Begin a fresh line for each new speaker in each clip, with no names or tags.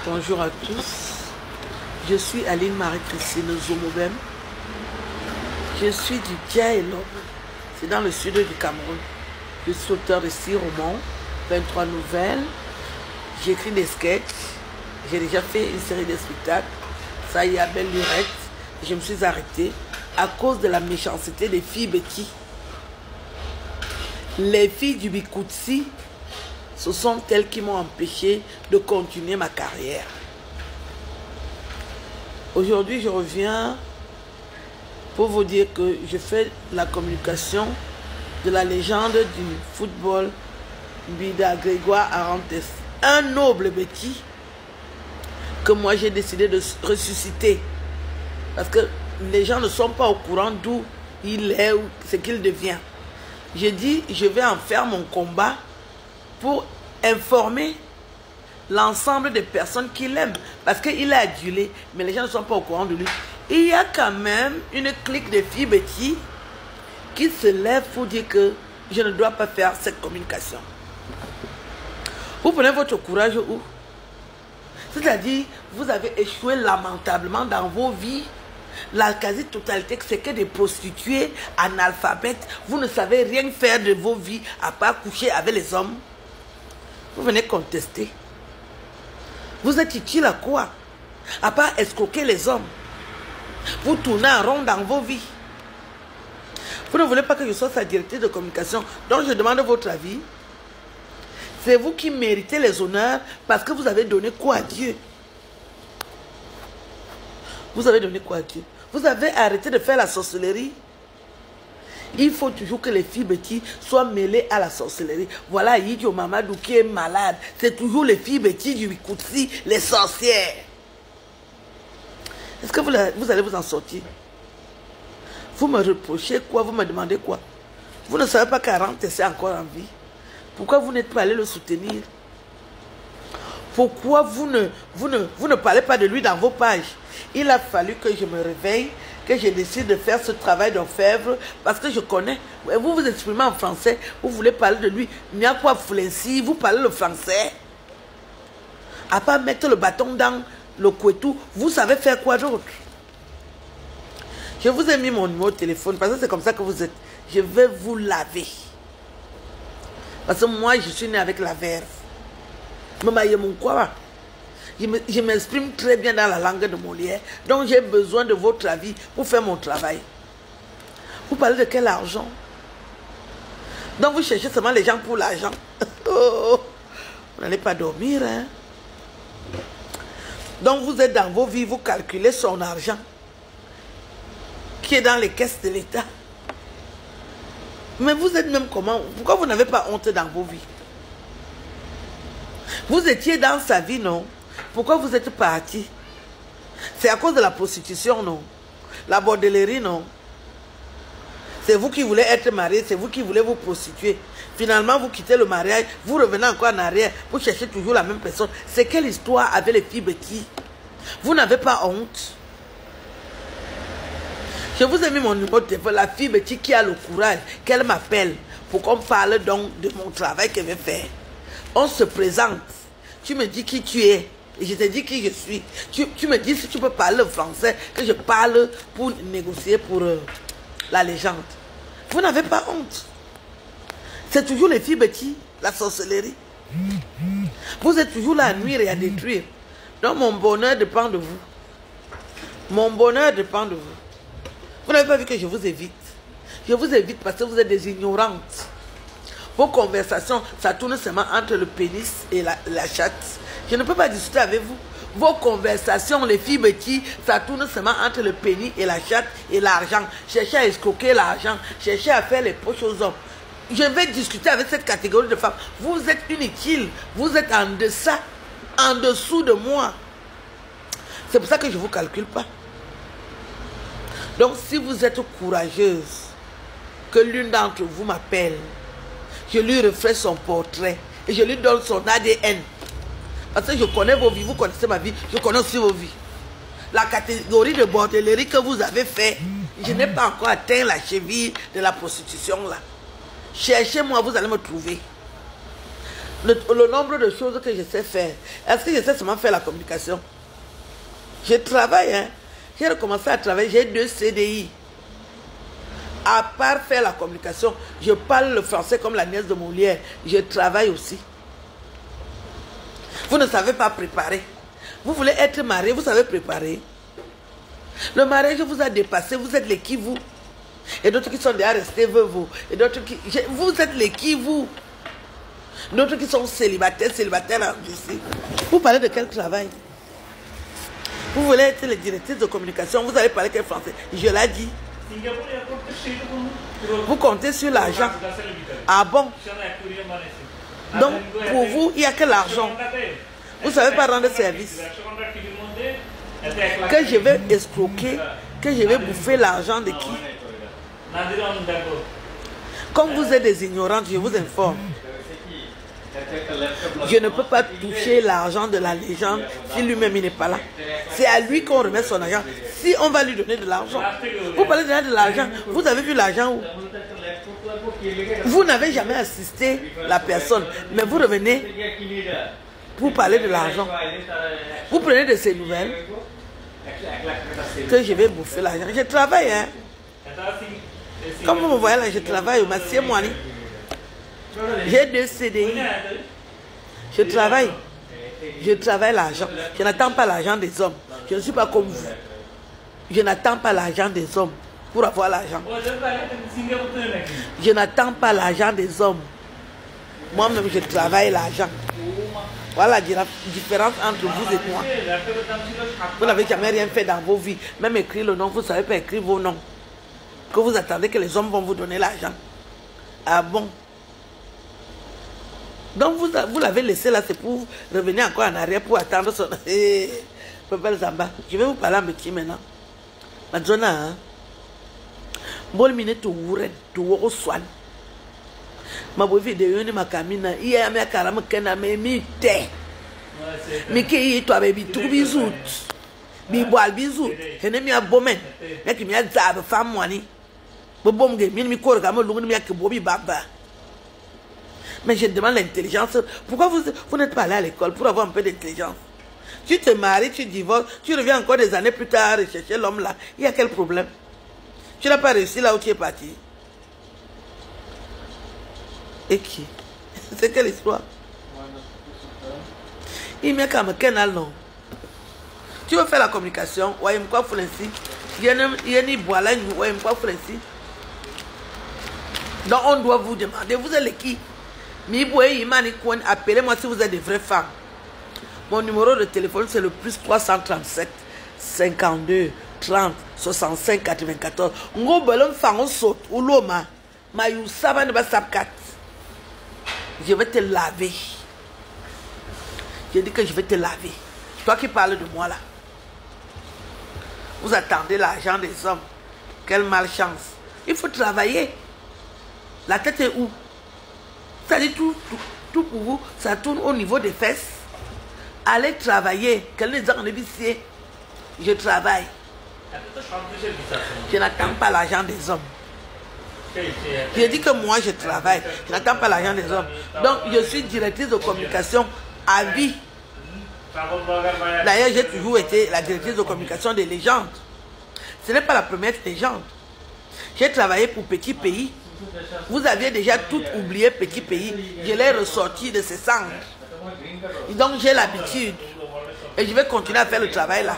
Bonjour à tous, je suis Aline Marie-Christine Zomobem, je suis du Dia et l'Homme, c'est dans le sud du Cameroun. Je suis auteur de 6 romans, 23 nouvelles, j'écris des sketchs, j'ai déjà fait une série de spectacles, ça y est, à Belle Lurette, je me suis arrêtée à cause de la méchanceté des filles Betty. Les filles du Bikoutsi, ce sont elles qui m'ont empêché de continuer ma carrière. Aujourd'hui, je reviens pour vous dire que je fais la communication de la légende du football, Bida Grégoire Arantes. Un noble Betty que moi j'ai décidé de ressusciter. Parce que les gens ne sont pas au courant d'où il est ou ce qu'il devient. J'ai dit, je vais en faire mon combat pour informer l'ensemble des personnes qui l'aiment. Parce qu'il est adulé, mais les gens ne sont pas au courant de lui. Il y a quand même une clique de filles Betty qui se lève pour dire que je ne dois pas faire cette communication. Vous prenez votre courage où? C'est-à-dire, vous avez échoué lamentablement dans vos vies. La quasi-totalité, c'est que des prostituées analphabètes. Vous ne savez rien faire de vos vies à part coucher avec les hommes. Vous venez contester. Vous êtes utile à quoi? À part escroquer les hommes. Vous tournez en rond dans vos vies. Vous ne voulez pas que je sois sa directrice de communication. Donc je demande votre avis. C'est vous qui méritez les honneurs parce que vous avez donné quoi à Dieu? Vous avez donné quoi à Dieu? Vous avez arrêté de faire la sorcellerie. Il faut toujours que les filles Betty soient mêlées à la sorcellerie. Voilà Idio Mamadou qui est malade. C'est toujours les filles Betty du Bikoutsi, les sorcières. Est-ce que vous allez vous en sortir? Vous me reprochez quoi? Vous me demandez quoi? Vous ne savez pas qu'Arante est encore en vie. Pourquoi vous n'êtes pas allé le soutenir? Pourquoi vous ne parlez pas de lui dans vos pages? Il a fallu que je me réveille, que je décide de faire ce travail d'orfèvre, parce que je connais. Vous vous exprimez en français, vous voulez parler de lui. Niakwa Foulensi, vous parlez le français. À part mettre le bâton dans le couetou, vous savez faire quoi d'autre? Je vous ai mis mon numéro de téléphone, parce que c'est comme ça que vous êtes. Je vais vous laver. Parce que moi, je suis né avec la verve. Je m'exprime très bien dans la langue de Molière. Donc j'ai besoin de votre avis pour faire mon travail. Vous parlez de quel argent? Donc vous cherchez seulement les gens pour l'argent. Oh, vous n'allez pas dormir, hein? Donc vous êtes dans vos vies, vous calculez son argent qui est dans les caisses de l'État. Mais vous êtes même comment? Pourquoi vous n'avez pas honte dans vos vies? Vous étiez dans sa vie, non? Pourquoi vous êtes parti? C'est à cause de la prostitution, non? La bordellerie, non? C'est vous qui voulez être marié, c'est vous qui voulez vous prostituer. Finalement, vous quittez le mariage, vous revenez encore en arrière, vous cherchez toujours la même personne. C'est quelle histoire avec les filles Betty? Vous n'avez pas honte? Je vous ai mis mon numéro de téléphone, la fille Betty qui a le courage, qu'elle m'appelle pour qu'on parle donc de mon travail qu'elle veut faire. On se présente. Tu me dis qui tu es. Et je te dis qui je suis. Tu me dis si tu peux parler le français, que je parle pour négocier pour la légende. Vous n'avez pas honte. C'est toujours les filles Betty, la sorcellerie. Vous êtes toujours là à nuire et à détruire. Donc mon bonheur dépend de vous. Mon bonheur dépend de vous. Vous n'avez pas vu que je vous évite. Je vous évite parce que vous êtes des ignorantes. Vos conversations, ça tourne seulement entre le pénis et la chatte. Je ne peux pas discuter avec vous. Vos conversations, les filles Betty, ça tourne seulement entre le pénis et la chatte et l'argent. Cherchez à escroquer l'argent. Cherchez à faire les poches aux hommes. Je vais discuter avec cette catégorie de femmes. Vous êtes inutile. Vous êtes en deçà, en dessous de moi. C'est pour ça que je ne vous calcule pas. Donc, si vous êtes courageuse, que l'une d'entre vous m'appelle, je lui refais son portrait et je lui donne son ADN. Parce que je connais vos vies, vous connaissez ma vie, je connais aussi vos vies. La catégorie de bordellerie que vous avez fait, je n'ai pas encore atteint la cheville de la prostitution là. Cherchez-moi, vous allez me trouver. le nombre de choses que je sais faire. Est-ce que je sais seulement faire la communication? Je travaille, hein. J'ai recommencé à travailler, j'ai 2 CDI. À part faire la communication, je parle le français comme la nièce de Molière. Je travaille aussi. Vous ne savez pas préparer. Vous voulez être marié, vous savez préparer. Le mariage vous a dépassé, vous êtes les qui vous. Et d'autres qui sont déjà restés veufs. Et d'autres qui... Vous êtes les qui vous. D'autres qui sont célibataires ici. Vous parlez de quel travail? Vous voulez être les directrices de communication, vous allez parler quel français? Je l'ai dit. Vous comptez sur l'argent. Ah bon? Donc, pour vous, il n'y a que l'argent. Vous ne savez pas rendre service. Que je vais escroquer, que je vais bouffer l'argent de qui? Comme vous êtes des ignorantes, je vous informe. Je ne peux pas toucher l'argent de la légende si lui-même il n'est pas là. C'est à lui qu'on remet son argent. Si on va lui donner de l'argent. Vous parlez déjà de l'argent. Vous avez vu l'argent où? Vous n'avez jamais assisté la personne. Mais vous revenez pour parler de l'argent. Vous prenez de ces nouvelles que je vais bouffer l'argent. Je travaille, hein. Comme vous me voyez là, je travaille au Massier Moani. J'ai 2 CDI. Je travaille. Je travaille l'argent. Je n'attends pas l'argent des hommes. Je ne suis pas comme vous. Je n'attends pas l'argent des hommes pour avoir l'argent. Je n'attends pas l'argent des hommes. Moi-même, je travaille l'argent. Voilà la différence entre vous et moi. Vous n'avez jamais rien fait dans vos vies. Même écrire le nom, vous ne savez pas écrire vos noms. Que vous attendez que les hommes vont vous donner l'argent. Ah bon? Donc vous l'avez laissé là, c'est pour revenir encore en arrière pour attendre son... Papa Zamba, je vais vous parler en petit maintenant. Madonna, hein? Bol mine to wuren, to woko swan. Ma bo vidéo ni makamina, iya me karama kena me mi te. Mi ke yi to abebi tu bizut. Bi boal bizut. Hene mi abomen. Ya ki mi azab fam wani. Bo bom ge mi ko ga mo lungu mi ak bobi baba. Mais je demande l'intelligence. Pourquoi vous n'êtes pas allé à l'école pour avoir un peu d'intelligence? Tu te maries, tu divorces, tu reviens encore des années plus tard chercher l'homme là. Il y a quel problème? Tu n'as pas réussi là où tu es parti. Et qui? C'est quelle histoire? Il m'y a quand même canal non. Tu veux faire la communication? Ouais, il me quoi Francis? Il y a ni bois là, ouais, il me quoi Francis? Donc on doit vous demander, vous êtes les qui? Appelez-moi si vous êtes des vraies femmes. Mon numéro de téléphone c'est le plus 337 52 30 65 94. Ngo belon fango sot uloma mayu saba ne ba sapkat. Je vais te laver. Je dis que je vais te laver. Toi qui parles de moi là. Vous attendez l'argent des hommes. Quelle malchance. Il faut travailler. La tête est où? C'est-à-dire tout pour vous, ça tourne au niveau des fesses. Allez travailler. Je travaille. Je n'attends pas l'argent des hommes. Je dis que moi je travaille. Je n'attends pas l'argent des hommes. Donc je suis directrice de communication à vie. D'ailleurs j'ai toujours été la directrice de communication des légendes. Ce n'est pas la première légende. J'ai travaillé pour Petit Pays. Vous aviez déjà tout oublié, Petit Pays. Je l'ai ressorti de ses cendres. Donc j'ai l'habitude. Et je vais continuer à faire le travail là.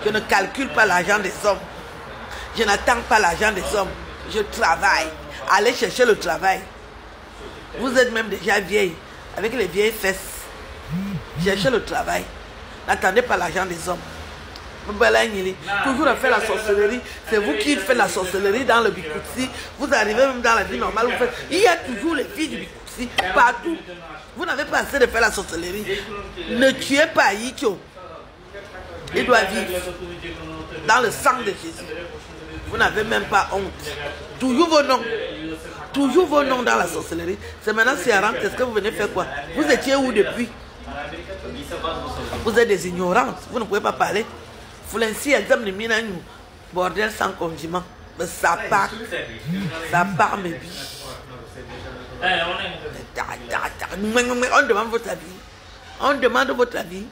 Je ne calcule pas l'argent des hommes. Je n'attends pas l'argent des hommes. Je travaille. Allez chercher le travail. Vous êtes même déjà vieille. Avec les vieilles fesses. Cherchez le travail. N'attendez pas l'argent des hommes. Toujours à faire la sorcellerie. C'est vous qui faites la sorcellerie dans le Bikoutsi. Vous arrivez même dans la vie normale. Vous faites... Il y a toujours les filles du Bikoutsi. Partout. Vous n'avez pas assez de faire la sorcellerie. Ne tuez pas Yicho. Il doit vivre dans le sang de Jésus. Vous n'avez même pas honte. Toujours vos noms. Toujours vos noms dans la sorcellerie. C'est maintenant c'est à rentrer. Est-ce que vous venez faire quoi? Vous étiez où depuis? Vous êtes des ignorantes. Vous ne pouvez pas parler. Foulensi exam de minanu. Bordel sans condiment. Ça part. Ça part mes billes. On demande votre avis. On demande votre avis.